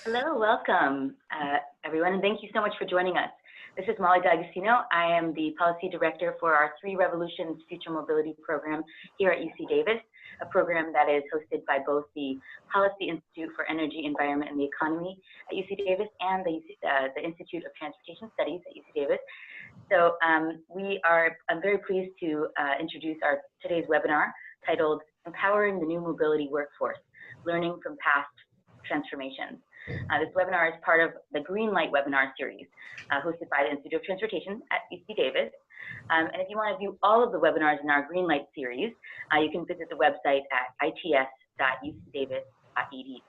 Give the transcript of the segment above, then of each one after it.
Hello, welcome everyone, and thank you so much for joining us. This is Molly D'Agostino. I am the Policy Director for our Three Revolutions Future Mobility Program here at UC Davis, a program that is hosted by both the Policy Institute for Energy, Environment, and the Economy at UC Davis and the Institute of Transportation Studies at UC Davis. So I'm very pleased to introduce today's webinar titled Empowering the New Mobility Workforce, Learning from Past Transformations. This webinar is part of the Green Light webinar series hosted by the Institute of Transportation at UC Davis. And if you want to view all of the webinars in our Green Light series, you can visit the website at its.ucdavis.edu.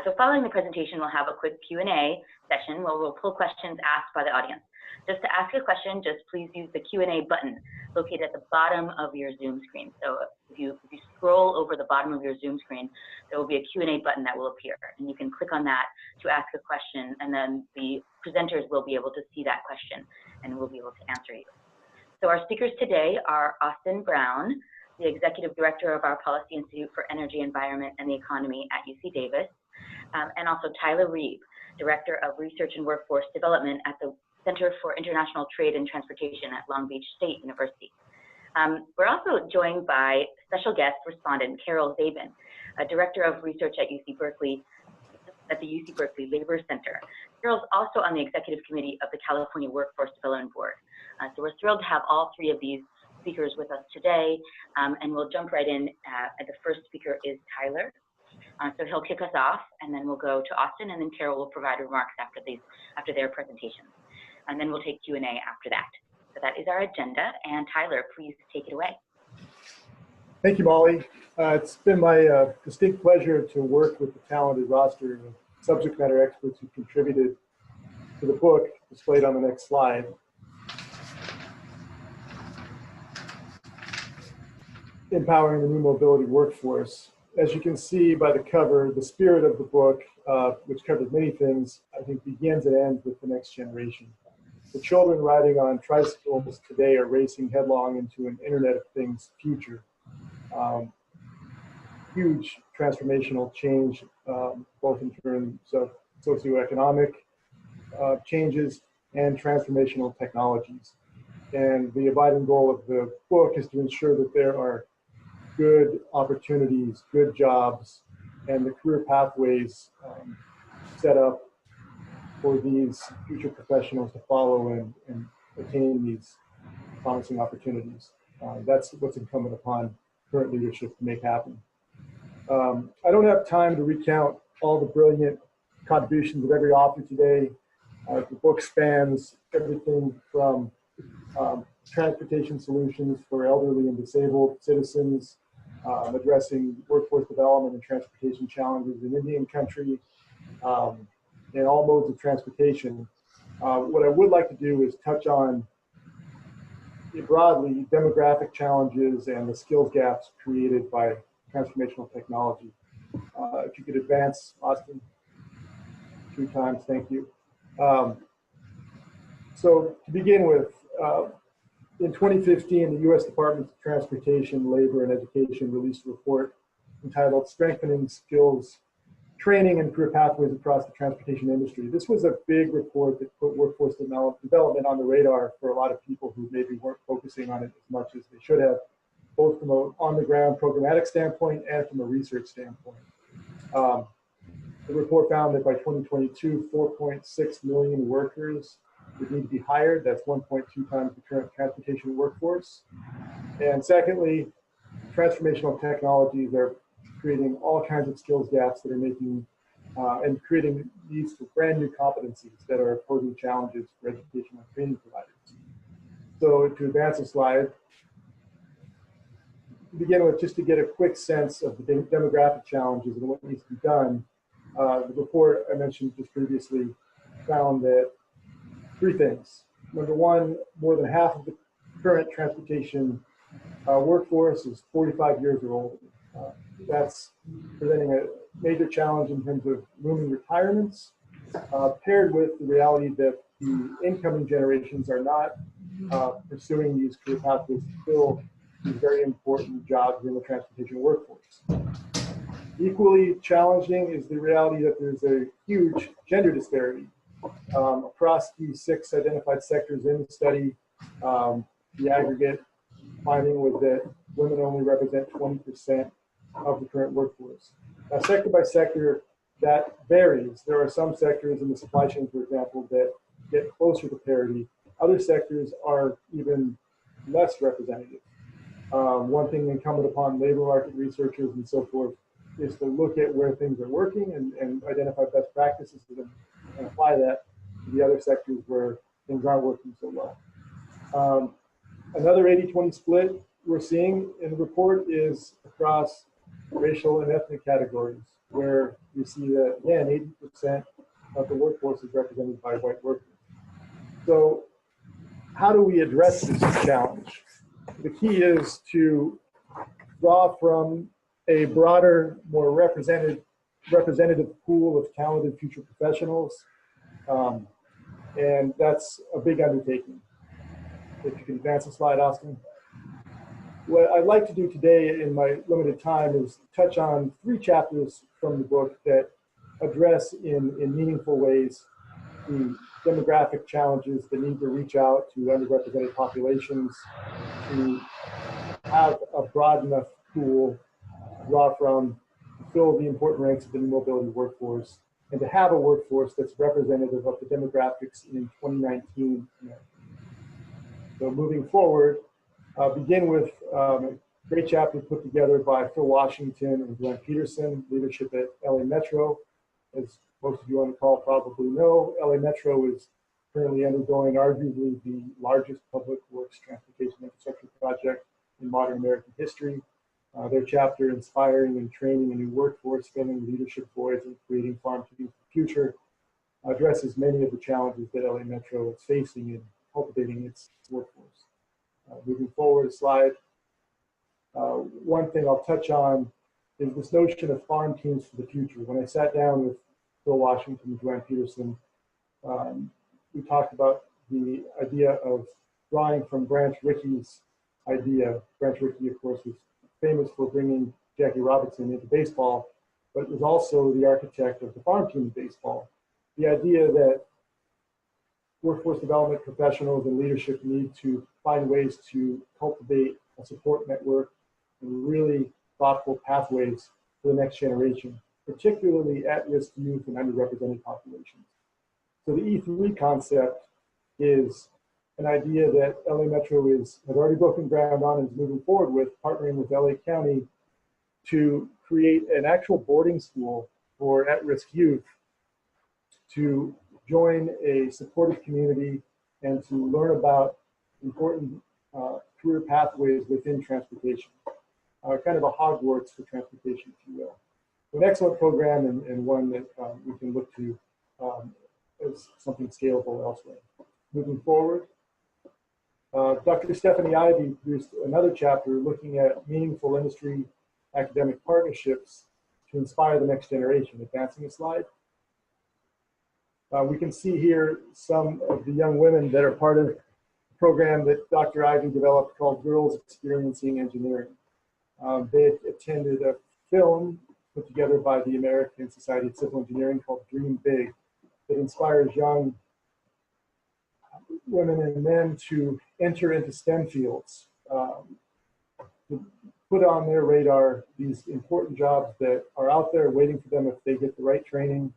So following the presentation, we'll have a quick Q&A session where we'll pull questions asked by the audience. Just to ask a question, just please use the Q&A button located at the bottom of your Zoom screen. So if you scroll over the bottom of your Zoom screen, there will be a Q&A button that will appear, and you can click on that to ask a question, and then the presenters will be able to see that question and will be able to answer you. So our speakers today are Austin Brown, the Executive Director of our Policy Institute for Energy, Environment, and the Economy at UC Davis, and also Tyler Reeb, Director of Research and Workforce Development at the Center for International Trade and Transportation at Long Beach State University. We're also joined by special guest respondent Carol Zabin, a Director of Research at UC Berkeley, at the UC Berkeley Labor Center. Carol's also on the Executive Committee of the California Workforce Development Board. So we're thrilled to have all three of these speakers with us today, and we'll jump right in. The first speaker is Tyler. So he'll kick us off, and then we'll go to Austin, and then Carol will provide remarks after their presentations. And then we'll take Q&A after that. So that is our agenda, and Tyler, please take it away. Thank you, Molly. It's been my distinct pleasure to work with the talented roster of subject matter experts who contributed to the book displayed on the next slide. Empowering the New Mobility Workforce. As you can see by the cover, the spirit of the book, which covers many things, I think begins and ends with the next generation. The children riding on tricycles today are racing headlong into an Internet of Things future. Huge transformational change, both in terms of socioeconomic changes and transformational technologies. And the abiding goal of the book is to ensure that there are good opportunities, good jobs, and the career pathways set up for these future professionals to follow and attain these promising opportunities. That's what's incumbent upon current leadership to make happen. I don't have time to recount all the brilliant contributions of every author today. The book spans everything from transportation solutions for elderly and disabled citizens, addressing workforce development and transportation challenges in Indian country, in all modes of transportation. What I would like to do is touch on, broadly, demographic challenges and the skills gaps created by transformational technology. If you could advance, Austin, 2 times, thank you. So to begin with, in 2015, the U.S. Department of Transportation, Labor, and Education released a report entitled Strengthening Skills Training and Career Pathways Across the Transportation Industry. This was a big report that put workforce development on the radar for a lot of people who maybe weren't focusing on it as much as they should have, both from an on-the-ground programmatic standpoint and from a research standpoint. The report found that by 2022, 4.6 million workers would need to be hired. That's 1.2 times the current transportation workforce. And secondly, transformational technologies are creating all kinds of skills gaps that are making and creating needs for brand new competencies that are posing challenges for educational and training providers. So to advance the slide, to begin with, just to get a quick sense of the demographic challenges and what needs to be done, the report I mentioned just previously found that 3 things. Number one, more than half of the current transportation workforce is 45 years or older. That's presenting a major challenge in terms of looming retirements, paired with the reality that the incoming generations are not pursuing these career pathways to fill these very important jobs in the transportation workforce. Equally challenging is the reality that there's a huge gender disparity. Across the 6 identified sectors in the study, the aggregate finding was that women only represent 20% of the current workforce. Now, sector by sector, that varies. There are some sectors in the supply chain, for example, that get closer to parity. Other sectors are even less representative. One thing incumbent upon labor market researchers and so forth is to look at where things are working and identify best practices and apply that to the other sectors where things aren't working so well. Another 80-20 split we're seeing in the report is across racial and ethnic categories, where we see that, again, 80% of the workforce is represented by white workers. So how do we address this challenge? The key is to draw from a broader, more representative pool of talented future professionals, and that's a big undertaking. If you can advance the slide, Austin. What I'd like to do today in my limited time is touch on 3 chapters from the book that address in meaningful ways the demographic challenges, the need to reach out to underrepresented populations, to have a broad enough pool to draw from, to fill the important ranks of the new mobility workforce, and to have a workforce that's representative of the demographics in 2019. So moving forward, begin with a great chapter put together by Phil Washington and Glenn Peterson, leadership at LA Metro. As most of you on the call probably know, LA Metro is currently undergoing arguably the largest public works transportation infrastructure project in modern American history. Their chapter, Inspiring and Training a New Workforce, Filling Leadership Voids and Creating Farm Teams for the Future, addresses many of the challenges that LA Metro is facing in cultivating its workforce. Moving forward, slide. One thing I'll touch on is this notion of farm teams for the future. When I sat down with Phil Washington and Glenn Peterson, we talked about the idea of drawing from Branch Rickey's idea. Branch Rickey, of course, was famous for bringing Jackie Robinson into baseball, but was also the architect of the farm team in baseball. The idea that workforce development professionals and leadership need to find ways to cultivate a support network and really thoughtful pathways for the next generation, particularly at-risk youth and underrepresented populations. So the E3 concept is an idea that LA Metro has already broken ground on and is moving forward with, partnering with LA County to create an actual boarding school for at-risk youth to join a supportive community and to learn about important career pathways within transportation, kind of a Hogwarts for transportation, if you will. So an excellent program and one that we can look to as something scalable elsewhere. Moving forward, Dr. Stephanie Ivey produced another chapter looking at meaningful industry academic partnerships to inspire the next generation. Advancing the slide. We can see here some of the young women that are part of the program that Dr. Ivey developed called Girls Experiencing Engineering. They attended a film put together by the American Society of Civil Engineering called Dream Big that inspires young women and men to enter into STEM fields, to put on their radar these important jobs that are out there waiting for them if they get the right training,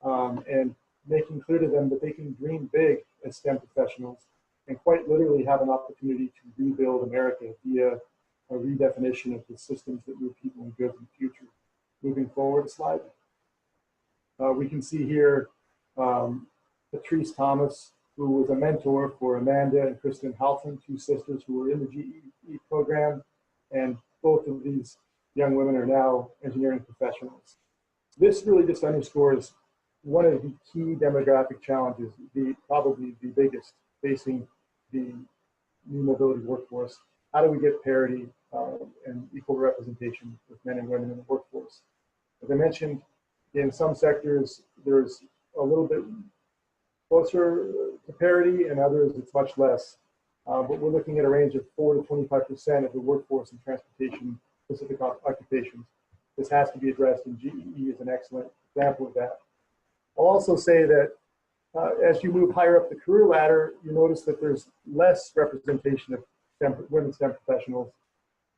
and making clear to them that they can dream big as STEM professionals and quite literally have an opportunity to rebuild America via a redefinition of the systems that move people and goods in the future. Moving forward, slide. We can see here Patrice Thomas, who was a mentor for Amanda and Kristen Halton, 2 sisters who were in the GEE program, and both of these young women are now engineering professionals. This really just underscores one of the key demographic challenges, probably the biggest facing the new mobility workforce. How do we get parity and equal representation with men and women in the workforce? As I mentioned, in some sectors, there's a little bit closer to parity, and others it's much less. But we're looking at a range of 4 to 25% of the workforce in transportation-specific occupations. this has to be addressed, and GEE is an excellent example of that. I'll also say that as you move higher up the career ladder, you notice that there's less representation of women STEM professionals,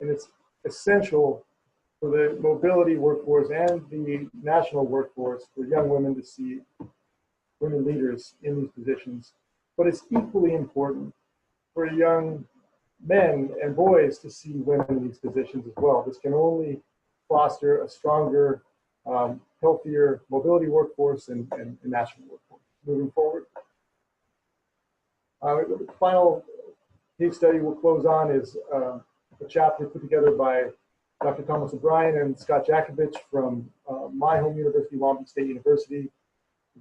and it's essential for the mobility workforce and the national workforce for young women to see women leaders in these positions. But it's equally important for young men and boys to see women in these positions as well. This can only foster a stronger, healthier mobility workforce and national workforce. Moving forward. The final case study we'll close on is a chapter put together by Dr. Thomas O'Brien and Scott Jakovich from my home university, Long Beach State University.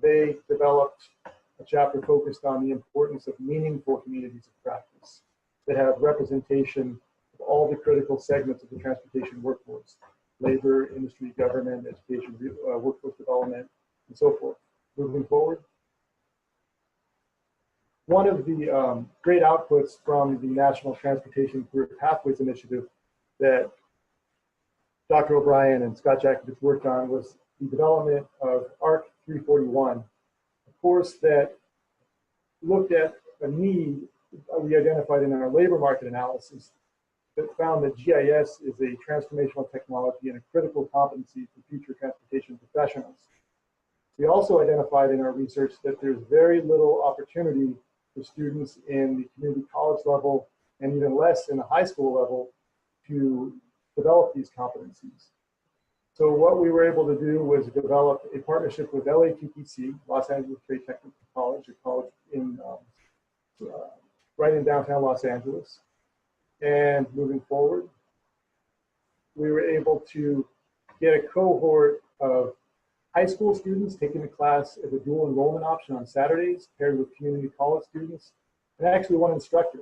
They developed a chapter focused on the importance of meaningful communities of practice that have representation of all the critical segments of the transportation workforce: labor, industry, government, education, workforce development, and so forth. Moving forward. One of the great outputs from the National Transportation Career Pathways Initiative that Dr. O'Brien and Scott Jakovich worked on was the development of ARC 341, a course that looked at a need we identified in our labor market analysis that found that GIS is a transformational technology and a critical competency for future transportation professionals. We also identified in our research that there's very little opportunity for students in the community college level and even less in the high school level to develop these competencies. So what we were able to do was develop a partnership with LATTC, Los Angeles Trade Technical College, a college in right in downtown Los Angeles. And moving forward, we were able to get a cohort of high school students taking the class as a dual enrollment option on Saturdays, paired with community college students, and actually one instructor.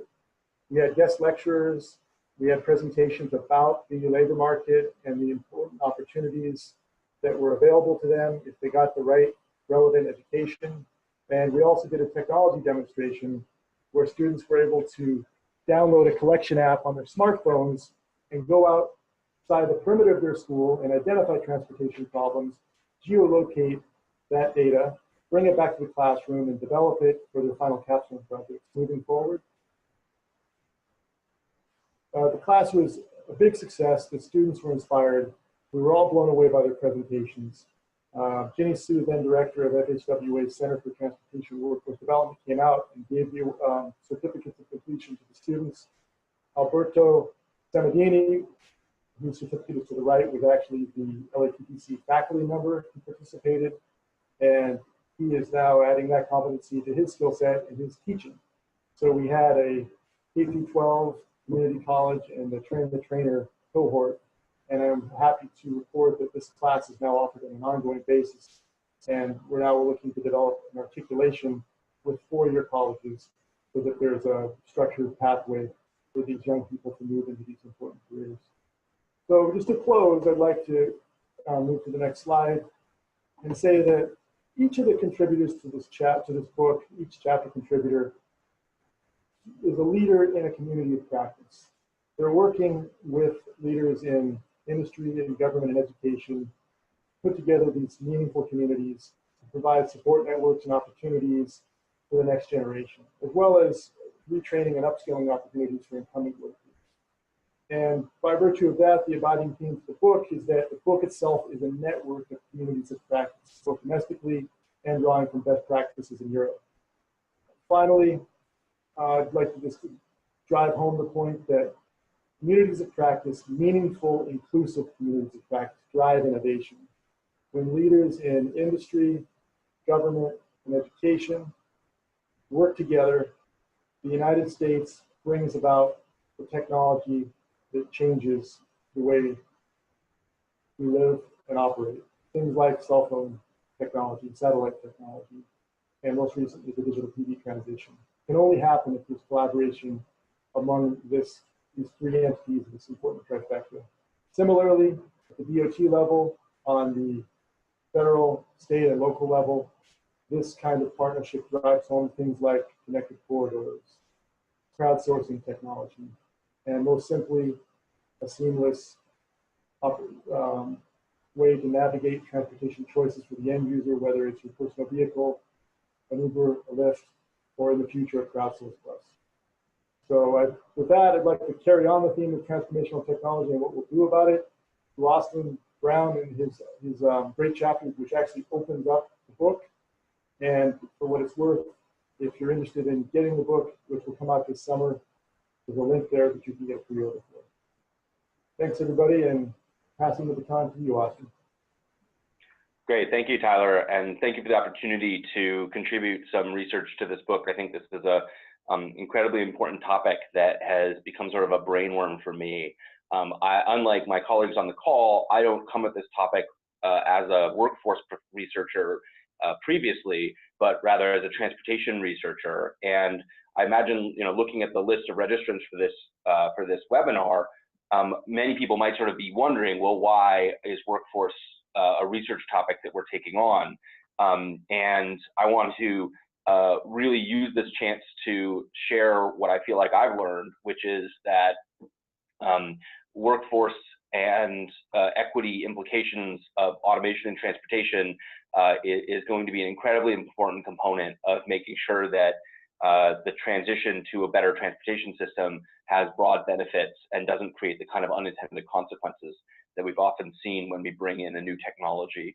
We had guest lecturers, we had presentations about the labor market and the important opportunities that were available to them if they got the right relevant education. And we also did a technology demonstration where students were able to download a collection app on their smartphones and go outside the perimeter of their school and identify transportation problems, geolocate that data, bring it back to the classroom, and develop it for their final capstone project. Moving forward. The class was a big success. The students were inspired. We were all blown away by their presentations. Jenny Su, then director of FHWA's Center for Transportation Workforce Development, came out and gave the certificates of completion to the students. Alberto Samadini, whose certificate is to the right, was actually the LATTC faculty member who participated, and he is now adding that competency to his skill set in his teaching. So we had a K-12 community college and the train-the-trainer cohort, and I'm happy to report that this class is now offered on an ongoing basis, and we're now looking to develop an articulation with four-year colleges so that there's a structured pathway for these young people to move into these important careers. So just to close, I'd like to move to the next slide and say that each of the contributors to this book, each chapter contributor, is a leader in a community of practice. They're working with leaders in industry and government and education, put together these meaningful communities, to provide support networks and opportunities for the next generation, as well as retraining and upskilling opportunities for incumbent workers. And by virtue of that, the abiding theme of the book is that the book itself is a network of communities of practice, both domestically and drawing from best practices in Europe. Finally, I'd like to just drive home the point that communities of practice, meaningful, inclusive communities of practice, drive innovation. When leaders in industry, government, and education work together, the United States brings about the technology that changes the way we live and operate. Things like cell phone technology, satellite technology, and most recently the digital TV transition can only happen if there's collaboration among these three entities, this important trifecta. Similarly, at the DOT level, on the federal, state, and local level, this kind of partnership drives home things like connected corridors, crowdsourcing technology, and most simply, a seamless way to navigate transportation choices for the end user, whether it's your personal vehicle, an Uber, a Lyft, or in the future, a crowdsourced bus. So with that, I'd like to carry on the theme of transformational technology and what we'll do about it to Austin Brown and his great chapter, which actually opens up the book. And for what it's worth, if you're interested in getting the book, which will come out this summer, there's a link there that you can get pre-order for. Thanks, everybody, and passing the baton to you, Austin. Great, thank you, Tyler, and thank you for the opportunity to contribute some research to this book. I think this is a incredibly important topic that has become sort of a brainworm for me. Unlike my colleagues on the call, I don't come at this topic as a workforce researcher previously, but rather as a transportation researcher. And I imagine, looking at the list of registrants for this webinar, many people might sort of be wondering, well, why is workforce a research topic that we're taking on? And I want to really use this chance to share what I feel like I've learned, which is that workforce and equity implications of automation in transportation is going to be an incredibly important component of making sure that the transition to a better transportation system has broad benefits and doesn't create the kind of unintended consequences that we've often seen when we bring in a new technology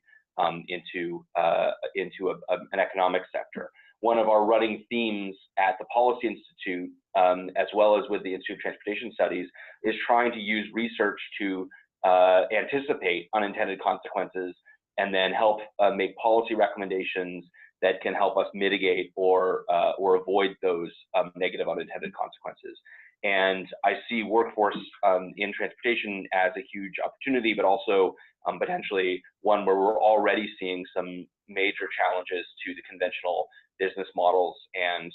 into an economic sector. One of our running themes at the Policy Institute, as well as with the Institute of Transportation Studies, is trying to use research to anticipate unintended consequences and then help make policy recommendations that can help us mitigate or avoid those negative unintended consequences. And I see workforce in transportation as a huge opportunity, but also potentially one where we're already seeing some major challenges to the conventional business models and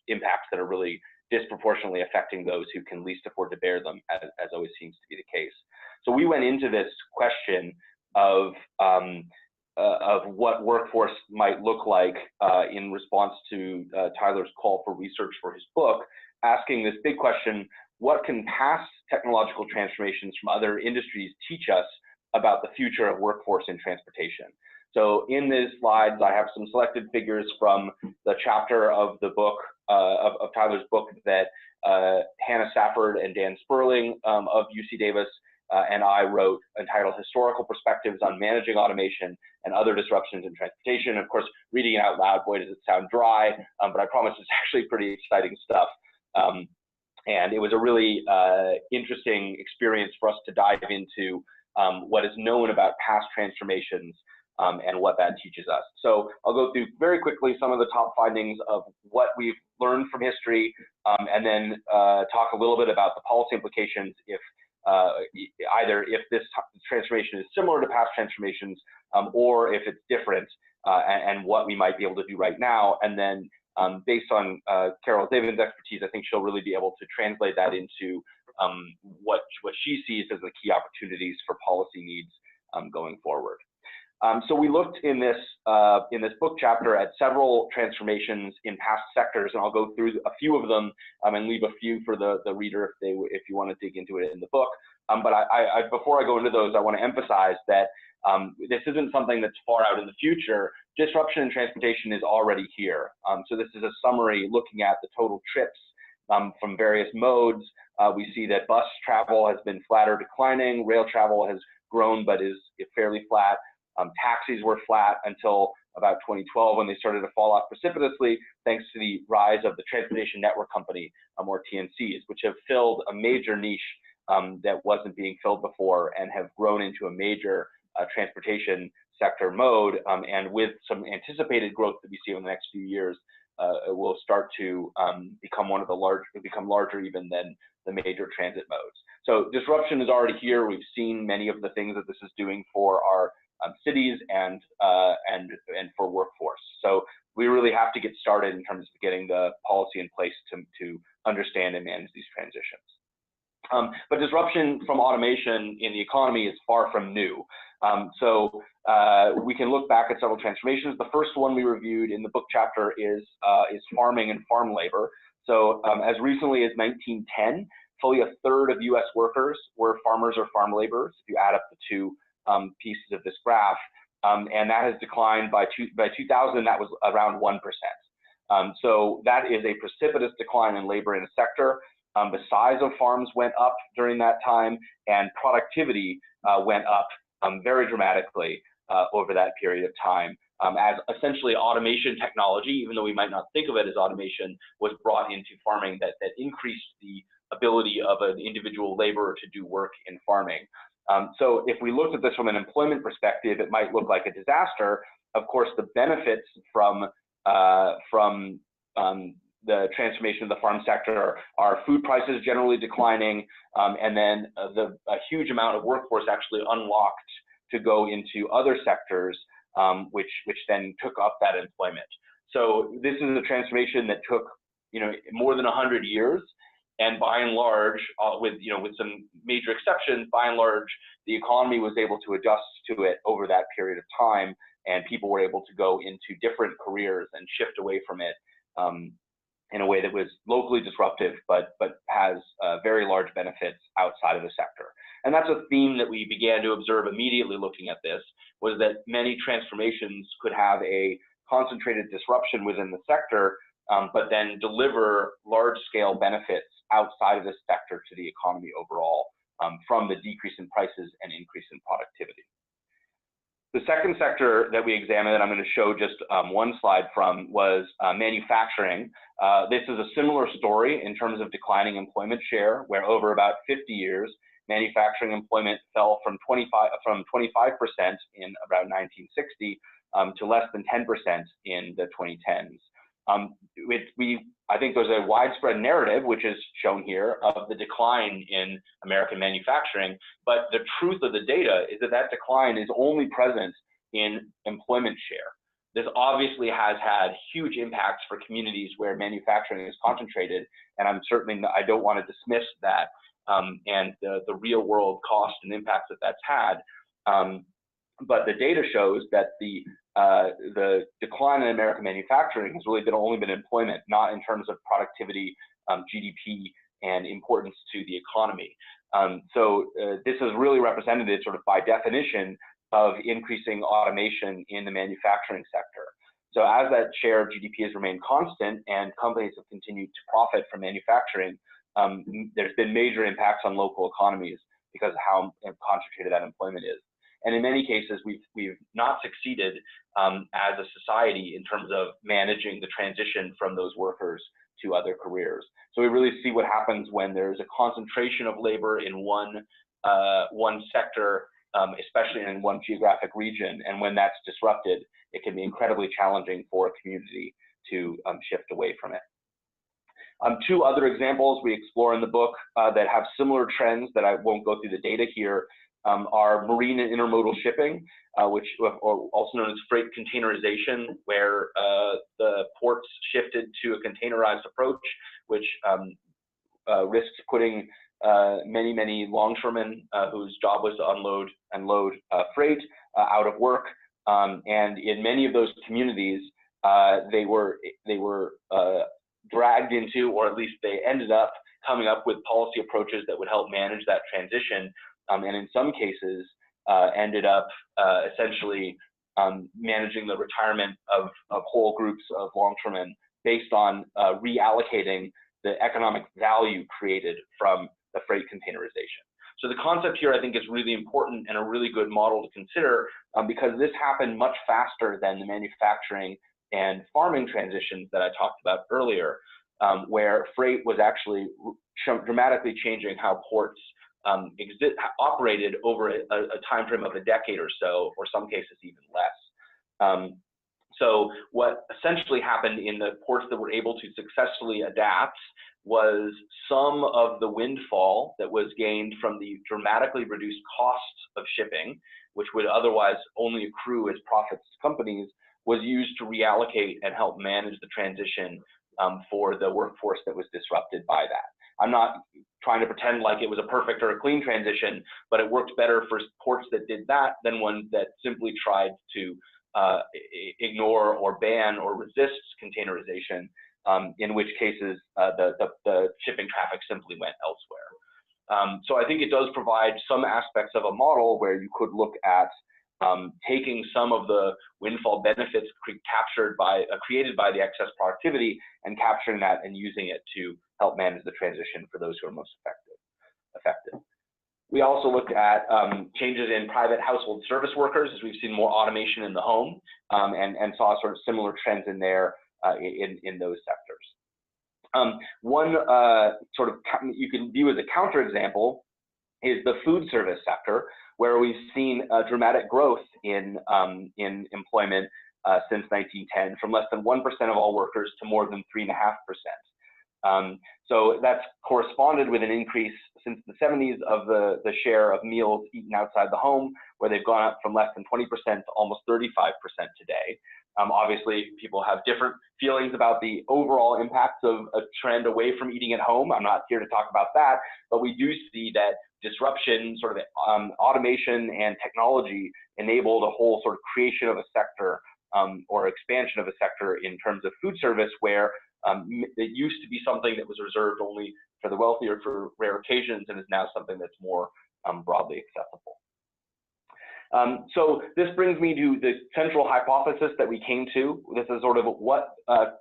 impacts that are really disproportionately affecting those who can least afford to bear them, as always seems to be the case. So we went into this question of what workforce might look like in response to Tyler's call for research for his book, asking this big question: what can past technological transformations from other industries teach us about the future of workforce in transportation? So in these slides, I have some selected figures from the chapter of the book, of Tyler's book, that Hannah Safford and Dan Sperling of UC Davis and I wrote, entitled Historical Perspectives on Managing Automation and Other Disruptions in Transportation. Of course, reading it out loud, boy, does it sound dry, but I promise it's actually pretty exciting stuff. And it was a really interesting experience for us to dive into what is known about past transformations and what that teaches us. So I'll go through very quickly some of the top findings of what we've learned from history, and then talk a little bit about the policy implications if either if this transformation is similar to past transformations or if it's different, and what we might be able to do right now. And then based on Carol David's expertise, I think she'll really be able to translate that into what she sees as the key opportunities for policy needs going forward. So we looked in this book chapter at several transformations in past sectors, and I'll go through a few of them and leave a few for the reader if you want to dig into it in the book. But before I go into those, I want to emphasize that this isn't something that's far out in the future. Disruption in transportation is already here. So this is a summary looking at the total trips from various modes. We see that bus travel has been flat or declining. Rail travel has grown but is fairly flat. Taxis were flat until about 2012 when they started to fall off precipitously, thanks to the rise of the Transportation Network Company, or TNCs, which have filled a major niche that wasn't being filled before and have grown into a major transportation sector mode. And with some anticipated growth that we see in the next few years, it will start to become larger even than the major transit modes. So disruption is already here. We've seen many of the things that this is doing for our cities and for workforce. So we really have to get started in terms of getting the policy in place to understand and manage these transitions. But disruption from automation in the economy is far from new. So we can look back at several transformations. The first one we reviewed in the book chapter is farming and farm labor. So as recently as 1910, fully a third of U.S. workers were farmers or farm laborers, if you add up the two pieces of this graph, and that has declined by 2000. That was around 1%. So that is a precipitous decline in labor in a sector. The size of farms went up during that time, and productivity went up very dramatically over that period of time, as essentially automation technology, even though we might not think of it as automation, was brought into farming that increased the ability of an individual laborer to do work in farming. So if we looked at this from an employment perspective, it might look like a disaster. Of course, the benefits from the transformation of the farm sector are food prices generally declining, and then a huge amount of workforce actually unlocked to go into other sectors, which then took up that employment. So this is a transformation that took more than 100 years, and by and large, with some major exceptions, by and large, the economy was able to adjust to it over that period of time, and people were able to go into different careers and shift away from it in a way that was locally disruptive, but has very large benefits outside of the sector. And that's a theme that we began to observe immediately looking at this, was that many transformations could have a concentrated disruption within the sector, but then deliver large-scale benefits outside of the sector to the economy overall, from the decrease in prices and increase in productivity. The second sector that we examined, and I'm going to show just one slide from, was manufacturing. This is a similar story in terms of declining employment share, where over about 50 years, manufacturing employment fell from 25% in around 1960 to less than 10% in the 2010s. I think there's a widespread narrative, which is shown here, of the decline in American manufacturing, but the truth of the data is that decline is only present in employment share. This obviously has had huge impacts for communities where manufacturing is concentrated, and I don't want to dismiss that and the real world cost and impacts that that's had. But the data shows that the decline in American manufacturing has really only been employment, not in terms of productivity, GDP, and importance to the economy. So this is really representative, sort of by definition, of increasing automation in the manufacturing sector. So as that share of GDP has remained constant and companies have continued to profit from manufacturing, there's been major impacts on local economies because of how concentrated that employment is. And in many cases, we've not succeeded as a society in terms of managing the transition from those workers to other careers. So we really see what happens when there's a concentration of labor in one sector, especially in one geographic region. And when that's disrupted, it can be incredibly challenging for a community to shift away from it. Two other examples we explore in the book that have similar trends that I won't go through the data here are marine and intermodal shipping, which are also known as freight containerization, where the ports shifted to a containerized approach, which risks putting many longshoremen whose job was to unload and load freight out of work. And in many of those communities, they were dragged into, or at least they ended up coming up with policy approaches that would help manage that transition. And in some cases, ended up essentially managing the retirement of whole groups of longshoremen based on reallocating the economic value created from the freight containerization. So the concept here, I think, is really important and a really good model to consider because this happened much faster than the manufacturing and farming transitions that I talked about earlier, where freight was actually dramatically changing how ports operated over a time frame of a decade or so, or some cases even less. So what essentially happened in the ports that were able to successfully adapt was some of the windfall that was gained from the dramatically reduced costs of shipping, which would otherwise only accrue as profits to companies, was used to reallocate and help manage the transition for the workforce that was disrupted by that. I'm not trying to pretend like it was a perfect or a clean transition, but it worked better for ports that did that than ones that simply tried to ignore or ban or resist containerization, in which cases the shipping traffic simply went elsewhere. So I think it does provide some aspects of a model where you could look at taking some of the windfall benefits created by the excess productivity and capturing that and using it to help manage the transition for those who are most affected. We also looked at changes in private household service workers, as we've seen more automation in the home, and saw sort of similar trends in there in those sectors. One sort of you can view as a counterexample is the food service sector, where we've seen dramatic growth in employment since 1910, from less than 1% of all workers to more than 3.5%. So that's corresponded with an increase since the 70s of the share of meals eaten outside the home, where they've gone up from less than 20% to almost 35% today. Obviously, people have different feelings about the overall impacts of a trend away from eating at home. I'm not here to talk about that, but we do see that disruption, sort of automation and technology enabled a whole sort of creation of a sector or expansion of a sector in terms of food service, where it used to be something that was reserved only for the wealthy or for rare occasions, and is now something that's more broadly accessible. So this brings me to the central hypothesis that we came to. This is sort of what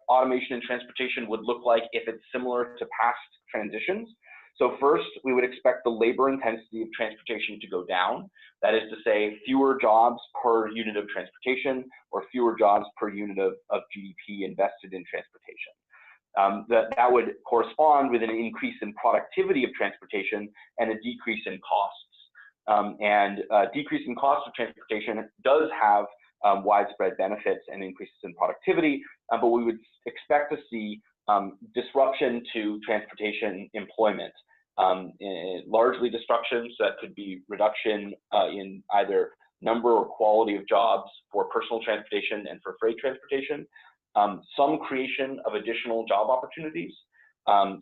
automation in transportation would look like if it's similar to past transitions. So first, we would expect the labor intensity of transportation to go down. That is to say, fewer jobs per unit of transportation, or fewer jobs per unit of GDP invested in transportation. That would correspond with an increase in productivity of transportation and a decrease in costs. Decrease in cost of transportation does have widespread benefits and increases in productivity, but we would expect to see disruption to transportation employment, largely destruction. So that could be reduction in either number or quality of jobs for personal transportation and for freight transportation, some creation of additional job opportunities.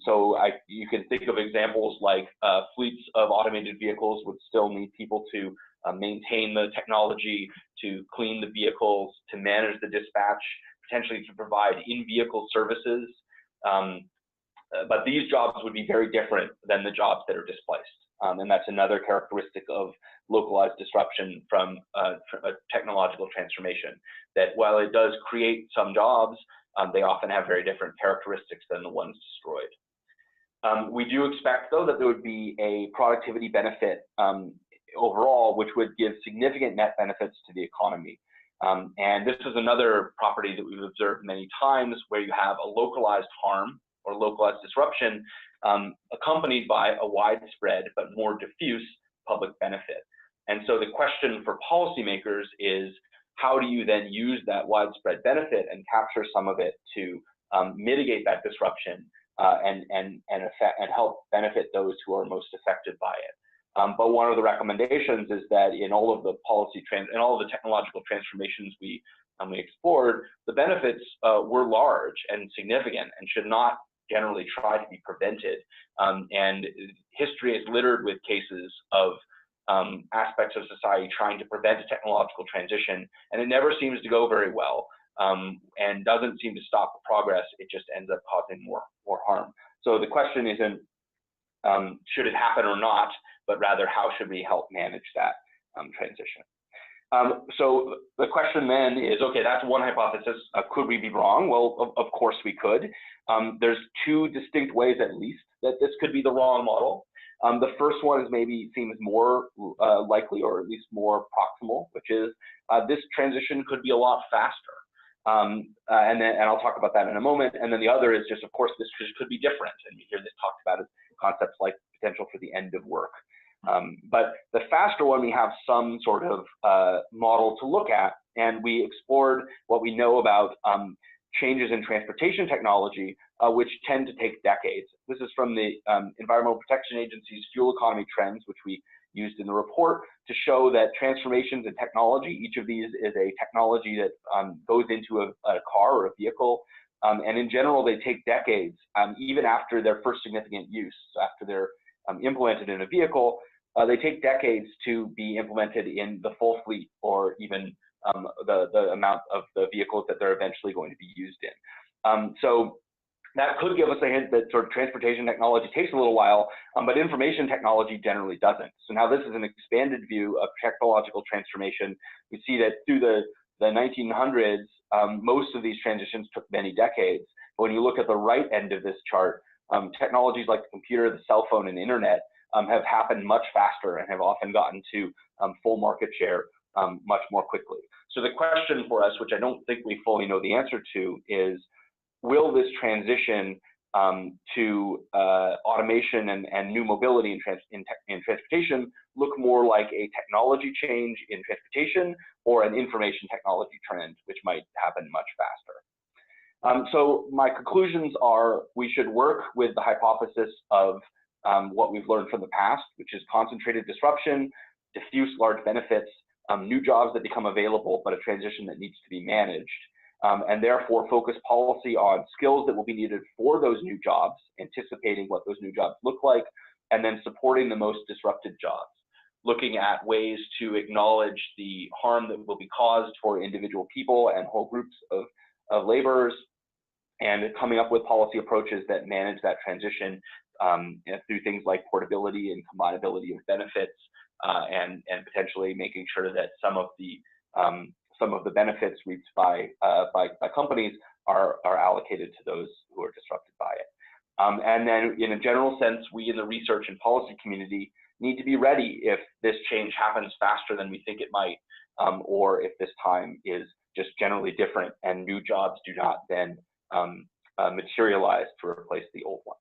So you can think of examples like fleets of automated vehicles would still need people to maintain the technology, to clean the vehicles, to manage the dispatch, potentially to provide in-vehicle services. But these jobs would be very different than the jobs that are displaced. And that's another characteristic of localized disruption from a technological transformation, that while it does create some jobs, they often have very different characteristics than the ones destroyed. We do expect, though, that there would be a productivity benefit overall, which would give significant net benefits to the economy. And this is another property that we've observed many times, where you have a localized harm or localized disruption accompanied by a widespread but more diffuse public benefit. And so the question for policymakers is, how do you then use that widespread benefit and capture some of it to mitigate that disruption and help benefit those who are most affected by it? But one of the recommendations is that in all of the technological transformations we explored, the benefits were large and significant and should not generally try to be prevented. And history is littered with cases of aspects of society trying to prevent a technological transition, and it never seems to go very well, and doesn't seem to stop the progress. It just ends up causing more harm. So the question isn't should it happen or not, but rather how should we help manage that transition? So the question then is, okay, that's one hypothesis. Could we be wrong? Well, of course we could. There's two distinct ways, at least, that this could be the wrong model. The first one is maybe seems more likely, or at least more proximal, which is this transition could be a lot faster. And I'll talk about that in a moment. And then the other is just, of course, this could be different. And you hear this talked about as concepts like potential for the end of work. But the faster one, we have some sort of model to look at, and we explored what we know about changes in transportation technology, which tend to take decades. This is from the Environmental Protection Agency's Fuel Economy Trends, which we used in the report to show that transformations in technology, each of these is a technology that goes into a car or a vehicle, and in general, they take decades, even after their first significant use. So after they're implemented in a vehicle, they take decades to be implemented in the full fleet, or even the amount of the vehicles that they're eventually going to be used in. So that could give us a hint that sort of transportation technology takes a little while, but information technology generally doesn't. So now this is an expanded view of technological transformation. We see that through the 1900s, most of these transitions took many decades. But when you look at the right end of this chart, technologies like the computer, the cell phone, and internet have happened much faster and have often gotten to full market share much more quickly. So the question for us, which I don't think we fully know the answer to, is will this transition to automation and new mobility in transportation look more like a technology change in transportation or an information technology trend, which might happen much faster? So my conclusions are we should work with the hypothesis of what we've learned from the past, which is concentrated disruption, diffuse large benefits, new jobs that become available, but a transition that needs to be managed. And therefore focus policy on skills that will be needed for those new jobs, anticipating what those new jobs look like, and then supporting the most disrupted jobs, looking at ways to acknowledge the harm that will be caused for individual people and whole groups of laborers, and coming up with policy approaches that manage that transition through things like portability and combinability of benefits, and potentially making sure that some of the benefits reaped by companies are allocated to those who are disrupted by it. And then in a general sense, we in the research and policy community need to be ready if this change happens faster than we think it might, or if this time is just generally different and new jobs do not then materialize to replace the old ones.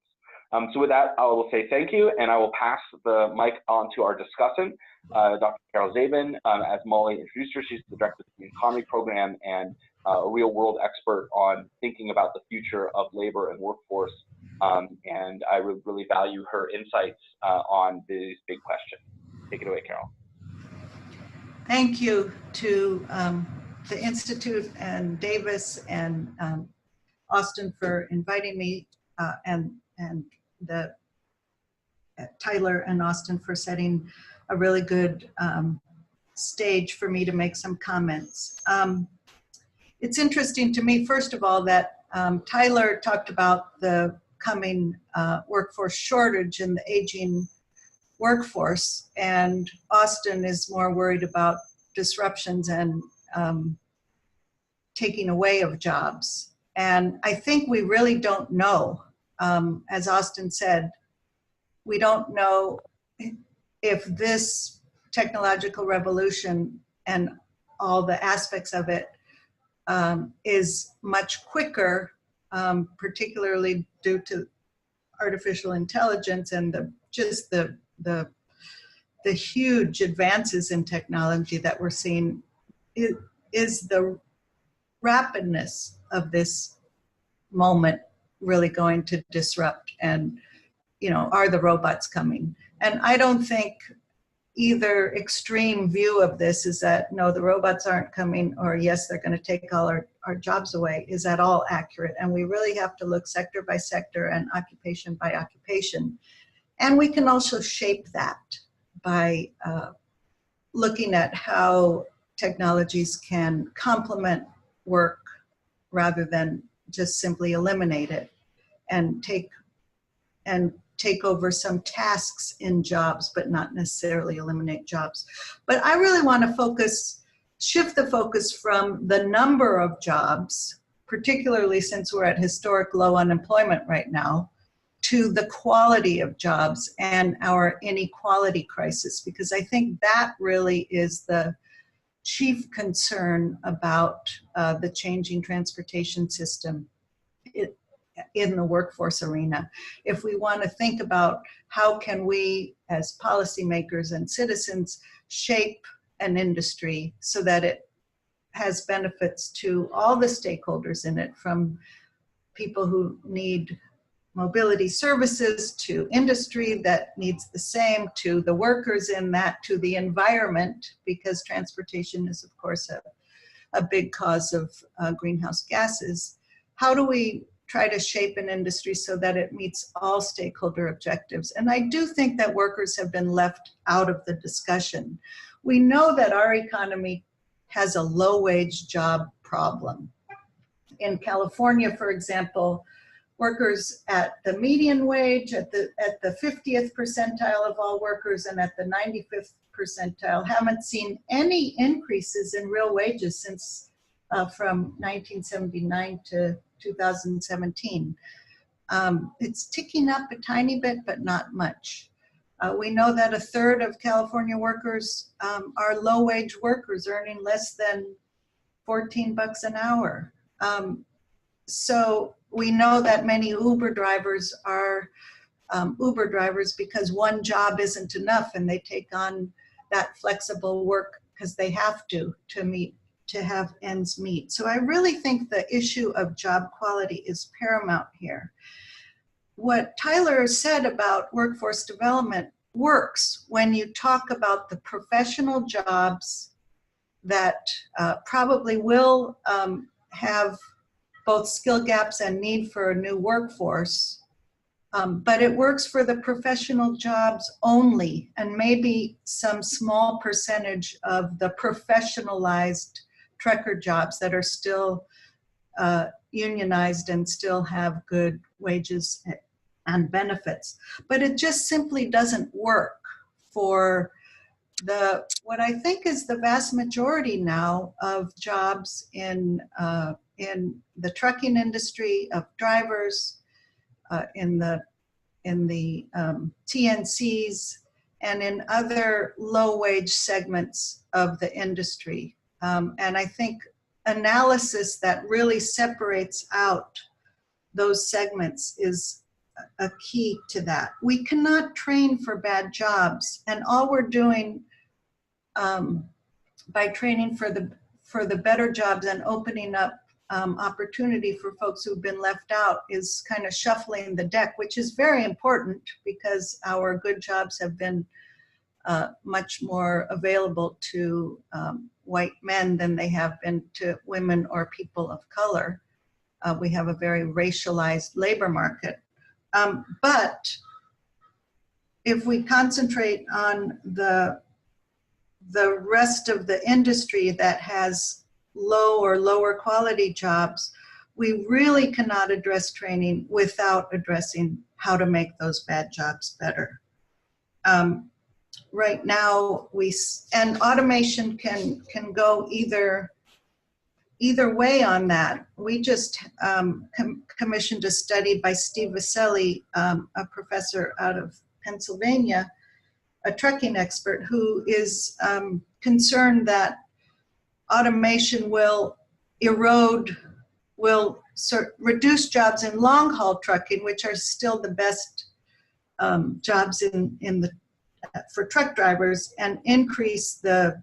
So with that, I will say thank you, and I will pass the mic on to our discussant, Dr. Carol Zabin. As Molly introduced her, she's the director of the economy program and a real-world expert on thinking about the future of labor and workforce. And I really value her insights on these big questions. Take it away, Carol. Thank you to the Institute and Davis and Austin for inviting me, and the Tyler and Austin for setting a really good stage for me to make some comments. It's interesting to me, first of all, that Tyler talked about the coming workforce shortage and the aging workforce, and Austin is more worried about disruptions and taking away of jobs. And I think we really don't know. As Austin said, we don't know if this technological revolution and all the aspects of it is much quicker, particularly due to artificial intelligence and the huge advances in technology that we're seeing. Is the rapidness of this moment really going to disrupt, and are the robots coming? And I don't think either extreme view of this is that no, the robots aren't coming, or yes, they're going to take all our jobs away, is at all accurate. And we really have to look sector by sector and occupation by occupation. And we can also shape that by looking at how technologies can complement work rather than just simply eliminate it, and take over some tasks in jobs, but not necessarily eliminate jobs. But I really want to shift the focus from the number of jobs, particularly since we're at historic low unemployment right now, to the quality of jobs and our inequality crisis, because I think that really is the chief concern about the changing transportation system in the workforce arena. If we want to think about how can we as policymakers and citizens shape an industry so that it has benefits to all the stakeholders in it, from people who need mobility services to industry that needs the same, to the workers in that, to the environment, because transportation is of course a big cause of greenhouse gases. How do we try to shape an industry so that it meets all stakeholder objectives? And I do think that workers have been left out of the discussion. We know that our economy has a low-wage job problem. In California, for example, workers at the median wage, at the 50th percentile of all workers, and at the 95th percentile haven't seen any increases in real wages since from 1979 to 2017. It's ticking up a tiny bit, but not much. We know that a third of California workers are low-wage workers earning less than 14 bucks an hour. So we know that many Uber drivers are Uber drivers because one job isn't enough, and they take on that flexible work because they have to have ends meet. So I really think the issue of job quality is paramount here. What Tyler said about workforce development works when you talk about the professional jobs that probably will have both skill gaps and need for a new workforce. But it works for the professional jobs only, and maybe some small percentage of the professionalized trucker jobs that are still unionized and still have good wages and benefits. But it just simply doesn't work for what I think is the vast majority now of jobs in the trucking industry, of drivers, in the TNCs, and in other low-wage segments of the industry. And I think analysis that really separates out those segments is a key to that. We cannot train for bad jobs, and all we're doing by training for the better jobs and opening up opportunity for folks who've been left out is kind of shuffling the deck, which is very important because our good jobs have been much more available to white men than they have been to women or people of color. We have a very racialized labor market. But if we concentrate on the rest of the industry that has low or lower quality jobs, we really cannot address training without addressing how to make those bad jobs better. Right now, and automation can go either way on that. We just commissioned a study by Steve Vaselli, a professor out of Pennsylvania, a trucking expert, who is concerned that automation will reduce jobs in long-haul trucking, which are still the best jobs for truck drivers, and increase the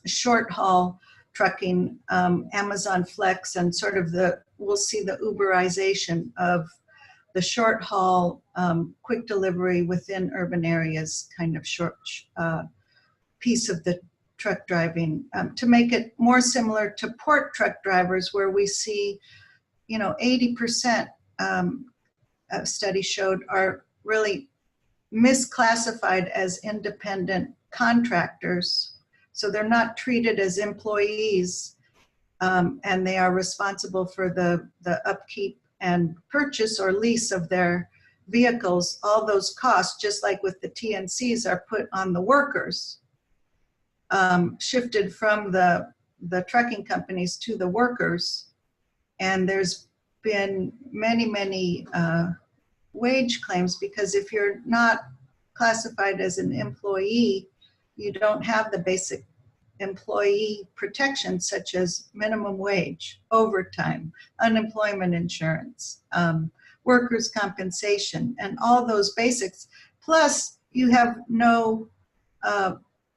short-haul trucking, Amazon Flex, and sort of we'll see the Uberization of the short-haul quick delivery within urban areas, kind of short piece of the truck driving, to make it more similar to port truck drivers, where we see, 80%, a study showed, are really misclassified as independent contractors. So they're not treated as employees, and they are responsible for the upkeep and purchase or lease of their vehicles. All those costs, just like with the TNCs, are put on the workers, shifted from the trucking companies to the workers. And there's been many wage claims, because if you're not classified as an employee, you don't have the basic employee protections such as minimum wage, overtime, unemployment insurance, workers' compensation, and all those basics. Plus, you have no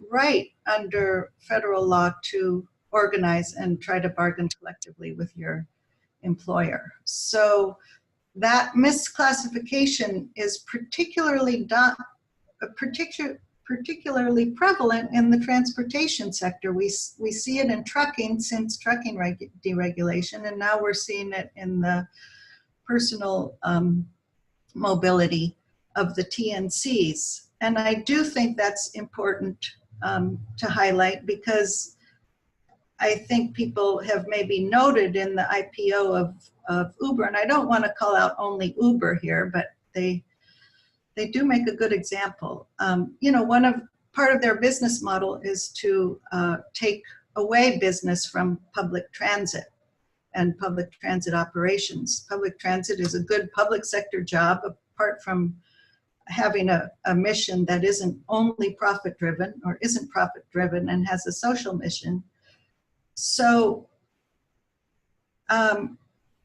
right under federal law to organize and try to bargain collectively with your employer. So that misclassification is particularly prevalent in the transportation sector. We see it in trucking since trucking deregulation, and now we're seeing it in the personal mobility of the TNCs. And I do think that's important to highlight, because I think people have maybe noted in the IPO of Uber, and I don't want to call out only Uber here, but they do make a good example. You know, part of their business model is to take away business from public transit and public transit operations. Public transit is a good public sector job, apart from having a mission that isn't only profit driven or isn't profit driven and has a social mission. So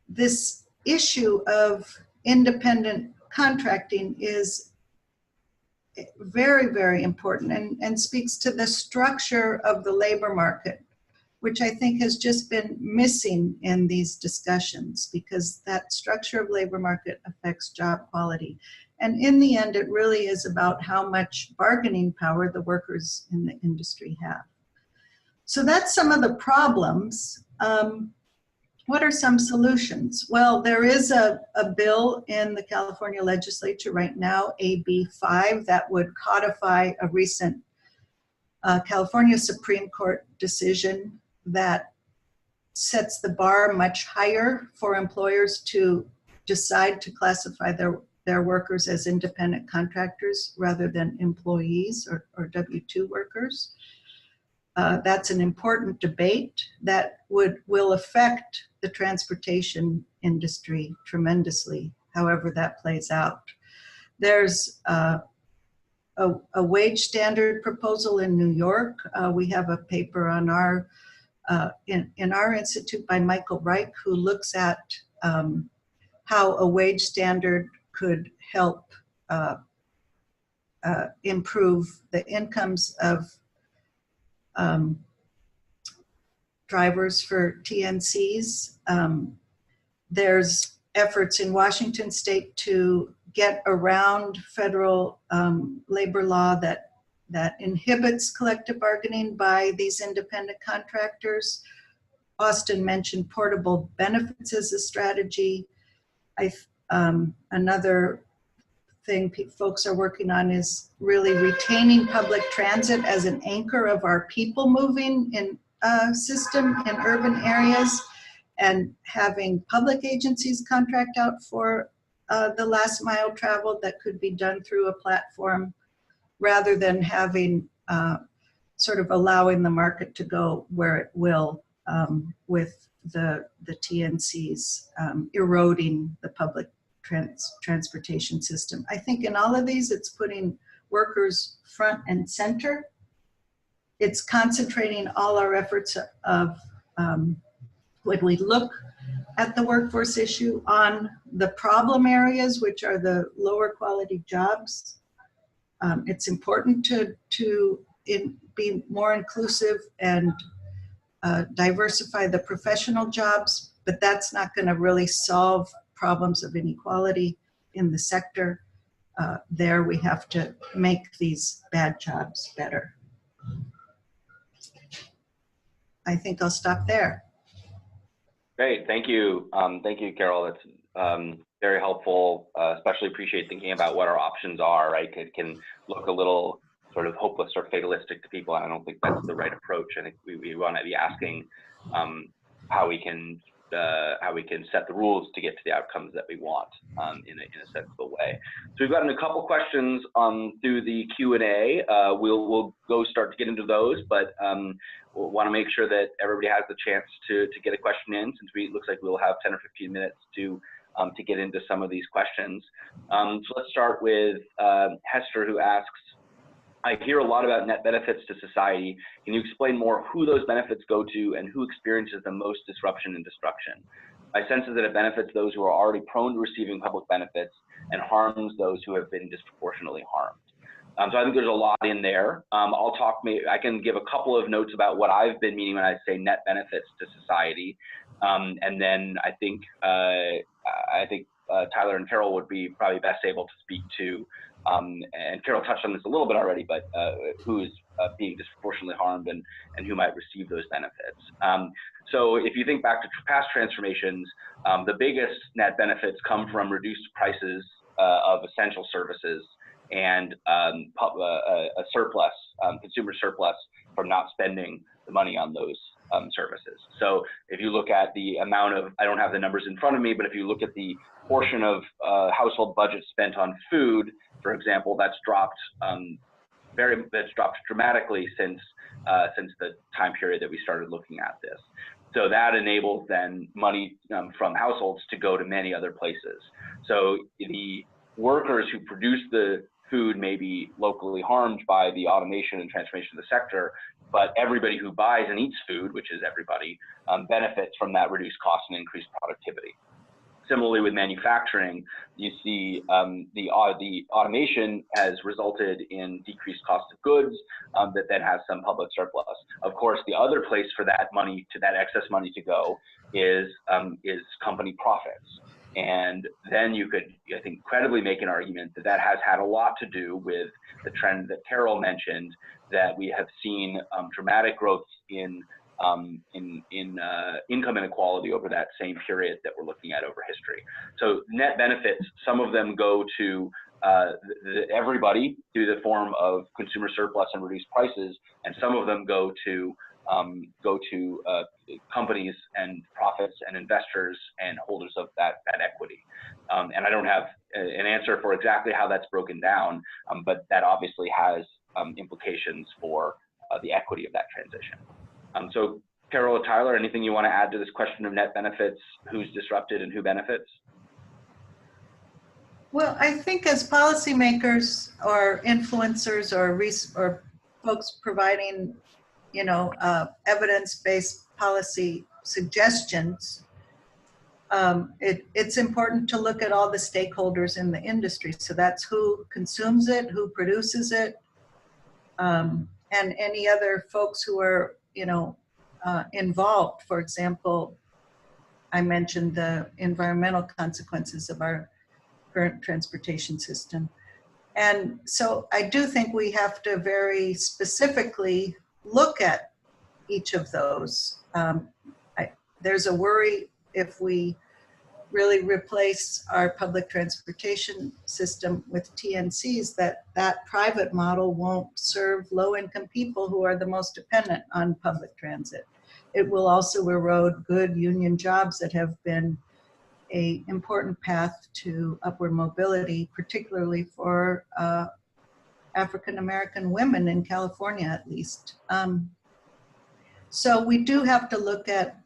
this issue of independent contracting is very, very important and speaks to the structure of the labor market, which I think has just been missing in these discussions, because that structure of labor market affects job quality. And in the end, it really is about how much bargaining power the workers in the industry have. So that's some of the problems. What are some solutions? Well, there is a bill in the California legislature right now, AB 5, that would codify a recent California Supreme Court decision that sets the bar much higher for employers to decide to classify their workers as independent contractors rather than employees or W-2 workers. That's an important debate that will affect the transportation industry tremendously, however that plays out. There's a wage standard proposal in New York. We have a paper on in our institute by Michael Reich, who looks at how a wage standard could help improve the incomes of drivers for TNCs. There's efforts in Washington state to get around federal labor law that inhibits collective bargaining by these independent contractors. Austin mentioned portable benefits as a strategy. Another thing folks are working on is really retaining public transit as an anchor of our people moving in system in urban areas, and having public agencies contract out for the last mile travel that could be done through a platform, rather than having sort of allowing the market to go where it will with the TNCs eroding the public transportation system. I think in all of these, it's putting workers front and center. It's concentrating all our efforts of when we look at the workforce issue on the problem areas, which are the lower quality jobs. It's important to be more inclusive and diversify the professional jobs, but that's not going to really solve problems of inequality in the sector. There we have to make these bad jobs better. I think I'll stop there. Great, thank you. Thank you, Carol. That's very helpful, especially appreciate thinking about what our options are, right? It can look a little sort of hopeless or fatalistic to people, and I don't think that's the right approach. I think we want to be asking how we can set the rules to get to the outcomes that we want in a sensible way. So we've gotten a couple questions through the Q&A. We'll go start to get into those, but we'll want to make sure that everybody has the chance to get a question in, since it looks like we'll have 10 or 15 minutes to get into some of these questions. So let's start with Hester, who asks, I hear a lot about net benefits to society. Can you explain more who those benefits go to and who experiences the most disruption and destruction? My sense is that it benefits those who are already prone to receiving public benefits and harms those who have been disproportionately harmed. So I think there's a lot in there. I can give a couple of notes about what I've been meaning when I say net benefits to society. And then I think Tyler and Carol would be probably best able to speak to, and Carol touched on this a little bit already, but who is being disproportionately harmed and who might receive those benefits. So if you think back to past transformations, the biggest net benefits come from reduced prices of essential services and a surplus, consumer surplus from not spending the money on those services. So if you look at the amount of, I don't have the numbers in front of me, but if you look at the portion of household budget spent on food, for example, that's dropped dramatically since the time period that we started looking at this. So that enables then money from households to go to many other places. So the workers who produce the food may be locally harmed by the automation and transformation of the sector, but everybody who buys and eats food, which is everybody, benefits from that reduced cost and increased productivity. Similarly with manufacturing, you see the automation has resulted in decreased cost of goods that then has some public surplus. Of course, the other place for that money, that excess money to go is company profits. And then you could, I think, credibly make an argument that that has had a lot to do with the trend that Carol mentioned, that we have seen dramatic growth in income inequality over that same period that we're looking at over history. So net benefits, some of them go to everybody through the form of consumer surplus and reduced prices, and some of them go to companies and profits and investors and holders of that equity. And I don't have an answer for exactly how that's broken down, but that obviously has implications for the equity of that transition. So Carol or Tyler, anything you want to add to this question of net benefits, who's disrupted and who benefits? Well, I think as policymakers or influencers or folks providing, evidence-based policy suggestions, it's important to look at all the stakeholders in the industry. So that's who consumes it, who produces it, and any other folks who are, involved. For example, I mentioned the environmental consequences of our current transportation system. And so I do think we have to very specifically look at each of those. There's a worry if we really replace our public transportation system with TNCs that private model won't serve low-income people who are the most dependent on public transit. It will also erode good union jobs that have been an important path to upward mobility, particularly for African-American women in California, at least. So we do have to look at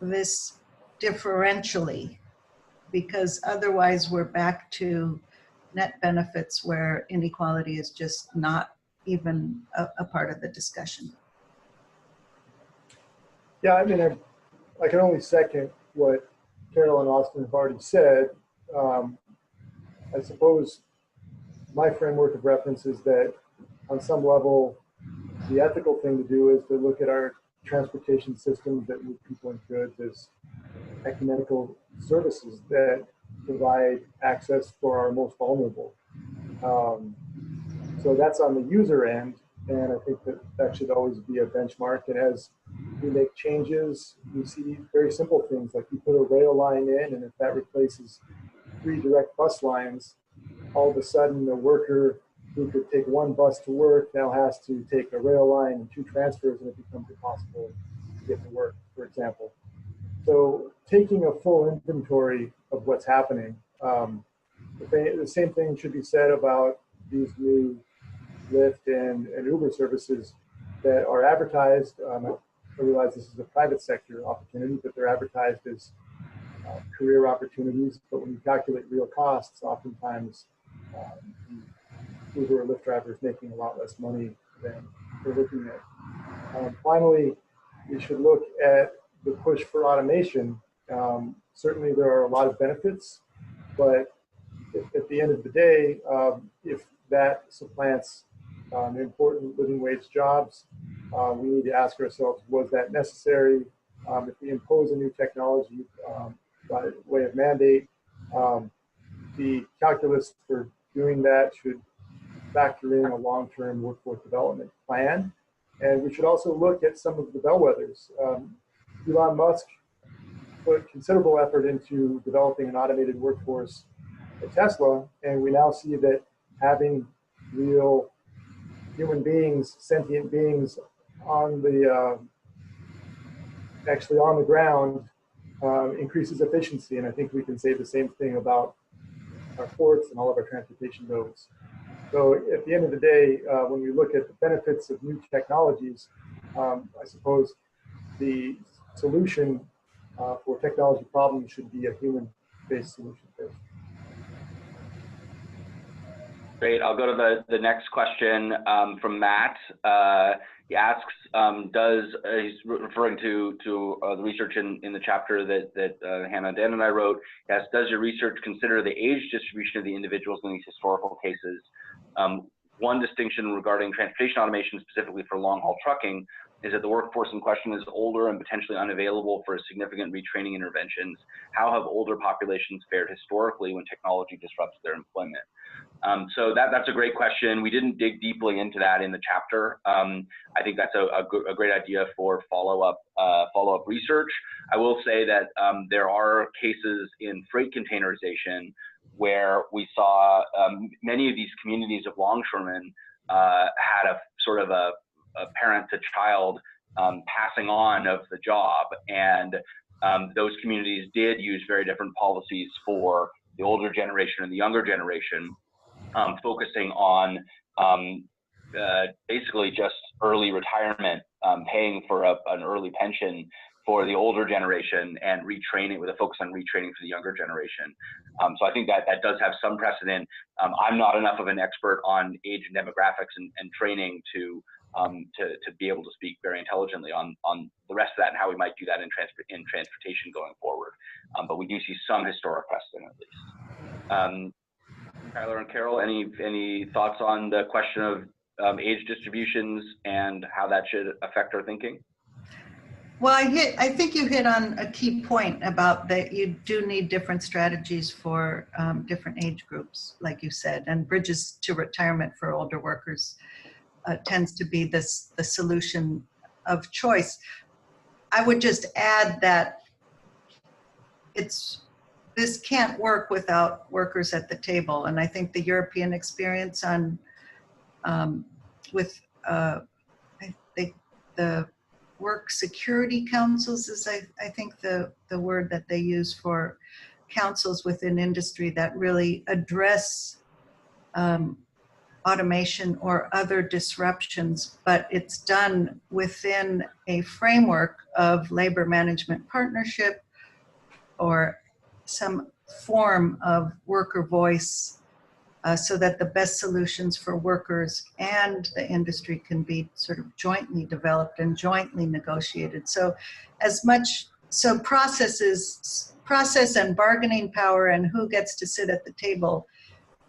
this differentially, because otherwise we're back to net benefits where inequality is just not even a part of the discussion. Yeah, I mean, I can only second what Carol and Austin have already said. I suppose my framework of reference is that on some level, the ethical thing to do is to look at our transportation systems that move people and goods as ecumenical services that provide access for our most vulnerable. So that's on the user end, and I think that should always be a benchmark. And as we make changes, we see very simple things like you put a rail line in, and if that replaces 3 direct bus lines, all of a sudden the worker who could take 1 bus to work now has to take a rail line and 2 transfers, and it becomes impossible to get to work, for example. So taking a full inventory of what's happening, the same thing should be said about these new Lyft and Uber services that are advertised. I realize this is a private sector opportunity, but they're advertised as career opportunities. But when you calculate real costs, oftentimes Uber or Lyft drivers making a lot less money than they're looking at. Finally, we should look at the push for automation. Certainly there are a lot of benefits, but at the end of the day, if that supplants important living wage jobs, we need to ask ourselves, was that necessary? If we impose a new technology by way of mandate, the calculus for doing that should factor in a long-term workforce development plan. And we should also look at some of the bellwethers. Elon Musk put considerable effort into developing an automated workforce at Tesla, and we now see that having real human beings, sentient beings on the actually on the ground increases efficiency. And I think we can say the same thing about our ports and all of our transportation nodes. So at the end of the day, when we look at the benefits of new technologies, I suppose the solution for technology problems should be a human-based solution first. Great. I'll go to the next question from Matt. He asks, he's referring to the research in the chapter that Hannah, Dan, and I wrote. He asks, does your research consider the age distribution of the individuals in these historical cases? One distinction regarding transportation automation, specifically for long-haul trucking, is that the workforce in question is older and potentially unavailable for significant retraining interventions. How have older populations fared historically when technology disrupts their employment? So that's a great question. We didn't dig deeply into that in the chapter. I think that's a great idea for follow-up research. I will say that there are cases in freight containerization where we saw many of these communities of longshoremen had a sort of a parent to child passing on of the job, and those communities did use very different policies for the older generation and the younger generation, focusing on basically just early retirement, paying for an early pension for the older generation and retraining, with a focus on retraining for the younger generation. So I think that does have some precedent. I'm not enough of an expert on age and demographics and training to be able to speak very intelligently on the rest of that and how we might do that in transportation going forward. But we do see some historic precedent at least. Tyler and Carol, any thoughts on the question of age distributions and how that should affect our thinking? Well, I think you hit on a key point about that you do need different strategies for different age groups, like you said, and bridges to retirement for older workers tends to be the solution of choice. I would just add that this can't work without workers at the table, and I think the European experience with the work security councils is I think the word that they use for councils within industry that really address automation or other disruptions, but it's done within a framework of labor management partnership or some form of worker voice, so that the best solutions for workers and the industry can be sort of jointly developed and jointly negotiated. So process and bargaining power and who gets to sit at the table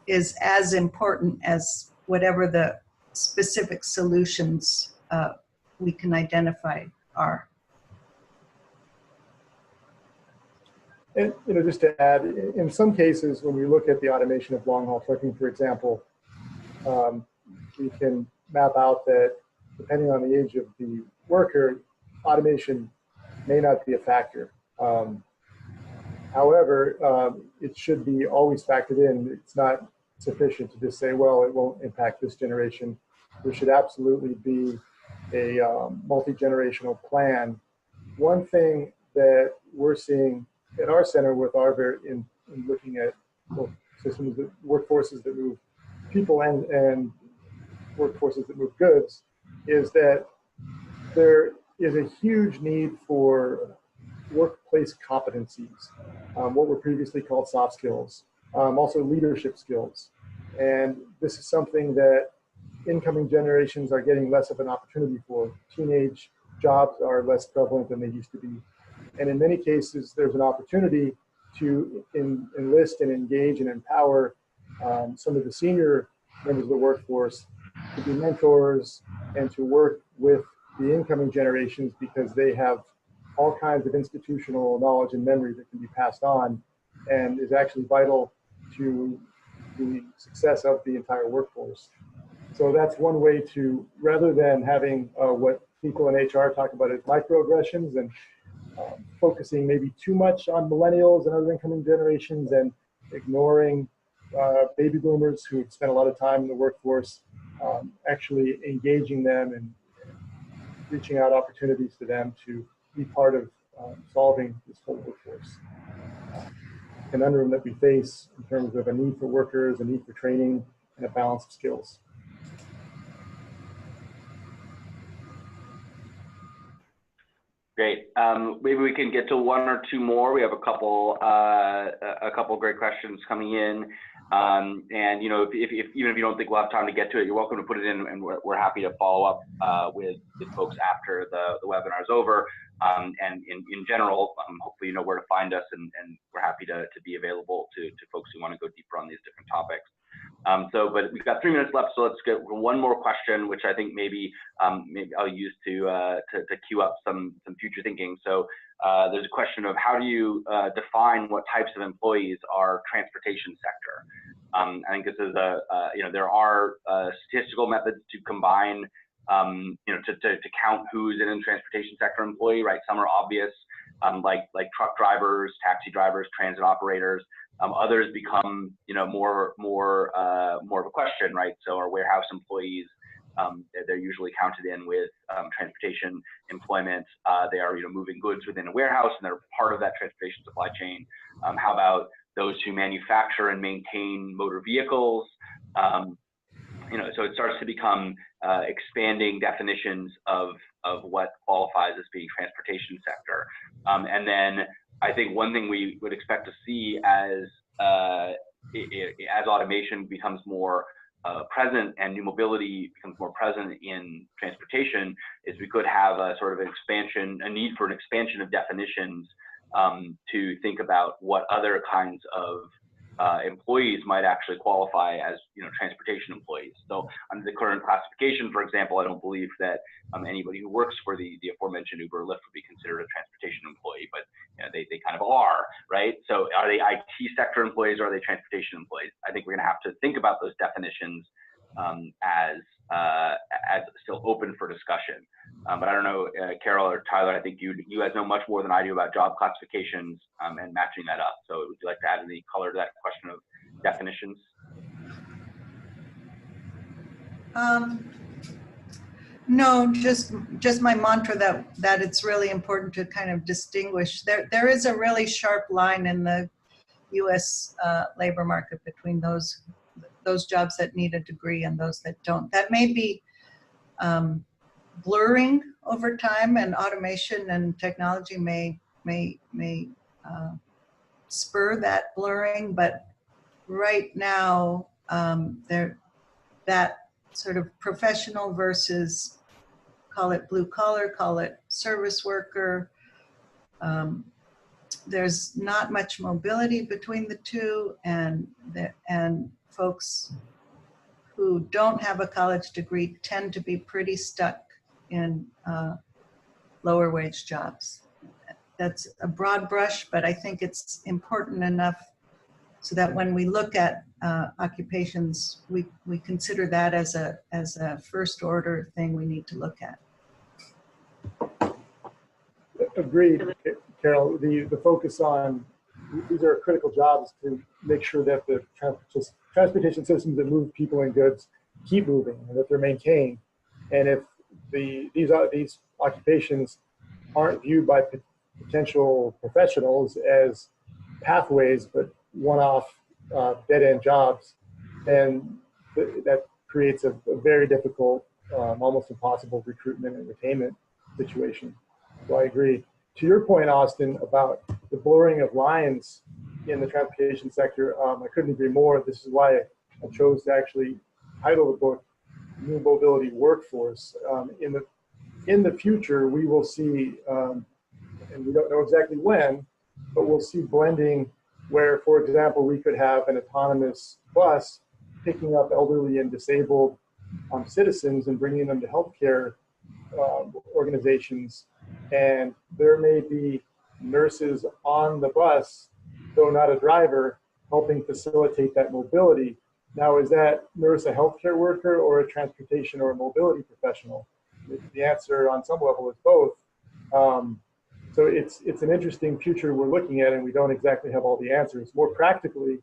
is as important as whatever the specific solutions we can identify are. And just to add, in some cases, when we look at the automation of long-haul trucking, for example, we can map out that depending on the age of the worker, automation may not be a factor. However, it should be always factored in. It's not sufficient to just say, well, it won't impact this generation. There should absolutely be a multi-generational plan. One thing that we're seeing at our center with our in looking at systems, workforces that move people and workforces that move goods, is that there is a huge need for workplace competencies, what were previously called soft skills, also leadership skills. And this is something that incoming generations are getting less of an opportunity for. Teenage jobs are less prevalent than they used to be. And in many cases, there's an opportunity to enlist and engage and empower some of the senior members of the workforce to be mentors and to work with the incoming generations, because they have all kinds of institutional knowledge and memory that can be passed on and is actually vital to the success of the entire workforce. So that's one way to, rather than having what people in HR talk about as microaggressions and focusing maybe too much on millennials and other incoming generations and ignoring baby boomers who spent a lot of time in the workforce, actually engaging them and reaching out opportunities to them to be part of solving this whole workforce conundrum that we face in terms of a need for workers, a need for training, and a balance of skills. Great. Maybe we can get to one or two more. We have a couple great questions coming in. And you know, even if you don't think we'll have time to get to it, you're welcome to put it in, and we're happy to follow up with folks after the webinar is over. And in general, hopefully you know where to find us, and we're happy to be available to folks who want to go deeper on these different topics. But we've got 3 minutes left, so let's get one more question, which I think maybe I'll use to queue up some future thinking. So there's a question of how do you define what types of employees are transportation sector? I think this is you know, there are statistical methods to combine, you know, to count who's in a transportation sector employee, right? Some are obvious, like truck drivers, taxi drivers, transit operators. Others become, you know, more of a question, right? So our warehouse employees, they're usually counted in with transportation employment. They are, you know, moving goods within a warehouse, and they're part of that transportation supply chain. How about those who manufacture and maintain motor vehicles? You know, so it starts to become expanding definitions of what qualifies as being transportation sector. And then I think one thing we would expect to see as automation becomes more present and new mobility becomes more present in transportation is we could have a sort of expansion, a need for an expansion of definitions to think about what other kinds of employees might actually qualify as, you know, transportation employees. So under the current classification, for example, I don't believe that anybody who works for the aforementioned Uber or Lyft would be considered a transportation employee, but you know, they kind of are, right? So are they IT sector employees or are they transportation employees? I think we're going to have to think about those definitions as still open for discussion. But I don't know, Carol or Tyler, I think you guys know much more than I do about job classifications and matching that up. So would you like to add any color to that question of definitions? No, just my mantra that it's really important to kind of distinguish. There is a really sharp line in the U.S. Labor market between those jobs that need a degree and those that don't. That may be blurring over time, and automation and technology may spur that blurring. But right now, that sort of professional versus, call it blue collar, call it service worker. There's not much mobility between the two, and folks who don't have a college degree tend to be pretty stuck in lower wage jobs. That's a broad brush, but I think it's important enough so that when we look at occupations, we consider that as a first order thing we need to look at. Agreed, Carol. The focus on these are critical jobs to make sure that the transportation systems that move people and goods keep moving and that they're maintained. And if these occupations aren't viewed by potential professionals as pathways, but one-off dead-end jobs, then that creates a very difficult, almost impossible recruitment and retainment situation. So I agree. To your point, Austin, about the blurring of lines in the transportation sector, I couldn't agree more. This is why I chose to actually title the book New Mobility Workforce. In the future, we will see, and we don't know exactly when, but we'll see blending where, for example, we could have an autonomous bus picking up elderly and disabled citizens and bringing them to healthcare organizations. And there may be nurses on the bus, though not a driver, helping facilitate that mobility. Now, is that nurse a healthcare worker or a transportation or a mobility professional? The answer on some level is both. So it's an interesting future we're looking at, and we don't exactly have all the answers. More practically,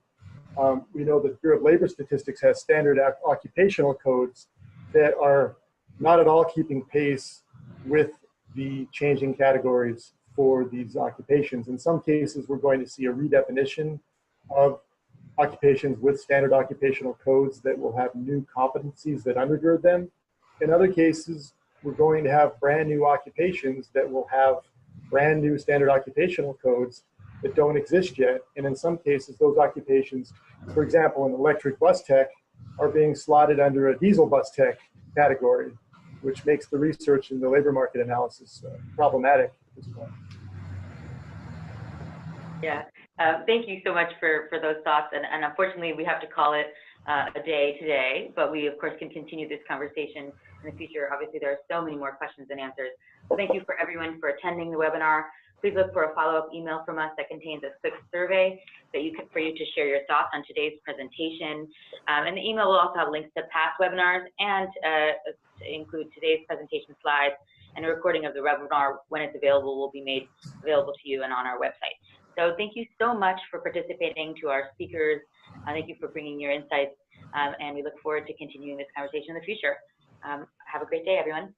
we know that the Bureau of Labor Statistics has standard occupational codes that are not at all keeping pace with the changing categories for these occupations. In some cases, we're going to see a redefinition of occupations with standard occupational codes that will have new competencies that undergird them. In other cases, we're going to have brand new occupations that will have brand new standard occupational codes that don't exist yet. And in some cases, those occupations, for example, an electric bus tech, are being slotted under a diesel bus tech category, which makes the research and the labor market analysis problematic at this point. Yeah, thank you so much for those thoughts. And unfortunately, we have to call it a day today, but we, of course, can continue this conversation in the future. Obviously, there are so many more questions and answers. So thank you for everyone for attending the webinar. Please look for a follow-up email from us that contains a quick survey for you to share your thoughts on today's presentation. And the email will also have links to past webinars and to include today's presentation slides, and a recording of the webinar, when it's available, will be made available to you and on our website. So thank you so much for participating, to our speakers. Thank you for bringing your insights, and we look forward to continuing this conversation in the future. Have a great day, everyone.